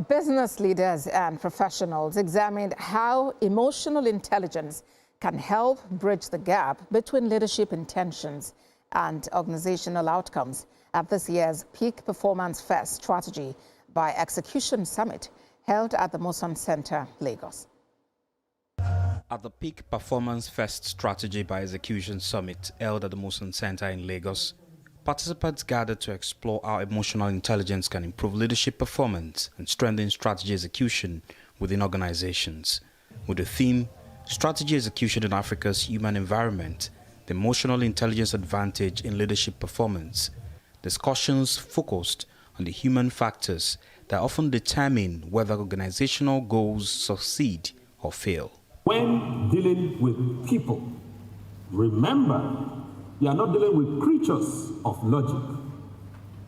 Business leaders and professionals examined how emotional intelligence can help bridge the gap between leadership intentions and organizational outcomes at this year's Peak Performance First Strategy by Execution Summit held at the Moson Center, Lagos. At the Peak Performance First Strategy by Execution Summit held at the Moson Center in Lagos, participants gathered to explore how emotional intelligence can improve leadership performance and strengthen strategy execution within organizations. With the theme, Strategy Execution in Africa's Human Environment, the Emotional Intelligence Advantage in Leadership Performance, discussions focused on the human factors that often determine whether organizational goals succeed or fail. When dealing with people, remember, you are not dealing with creatures of logic.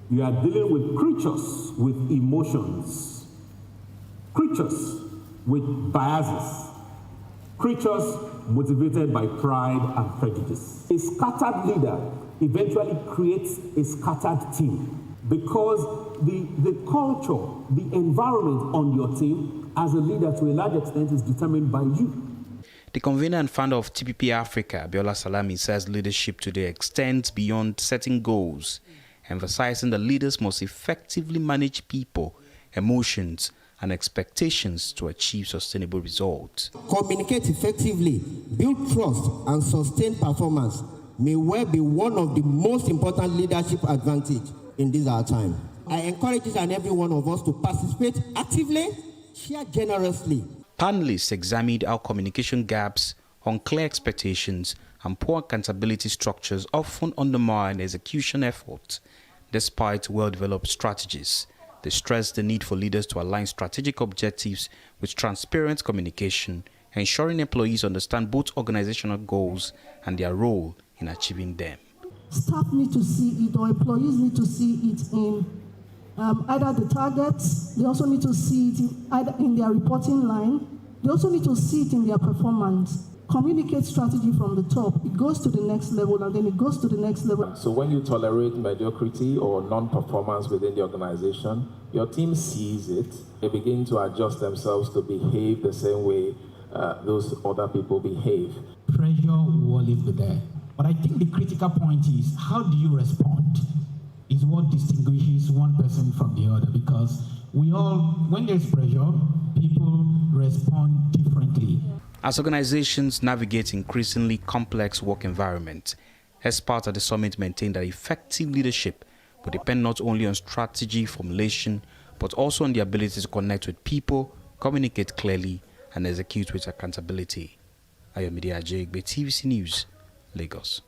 You are dealing with creatures with emotions, creatures with biases, creatures motivated by pride and prejudice. A scattered leader eventually creates a scattered team because the culture, the environment on your team as a leader to a large extent is determined by you. The convener and founder of TPP Africa, Biola Salami, says leadership today extends beyond setting goals, emphasizing that leaders must effectively manage people, emotions, and expectations to achieve sustainable results. Communicate effectively, build trust, and sustain performance may well be one of the most important leadership advantages in this our time. I encourage each and every one of us to participate actively, share generously. Panelists examined how communication gaps, unclear expectations, and poor accountability structures often undermine execution efforts. Despite well-developed strategies, they stressed the need for leaders to align strategic objectives with transparent communication, ensuring employees understand both organizational goals and their role in achieving them. Staff need to see it, or employees need to see it in either the targets, they also need to see it either in their reporting line, they also need to see it in their performance. Communicate strategy from the top, it goes to the next level and then it goes to the next level. So when you tolerate mediocrity or non-performance within the organization, your team sees it, they begin to adjust themselves to behave the same way those other people behave. Pressure will always be there. But I think the critical point is, how do you respond? Is what distinguishes one person from the other, because we all, when there's pressure, people respond differently. As organizations navigate increasingly complex work environments, experts at the summit maintained that effective leadership will depend not only on strategy formulation, but also on the ability to connect with people, communicate clearly, and execute with accountability. Ayomide Ajegbe, TVC News, Lagos.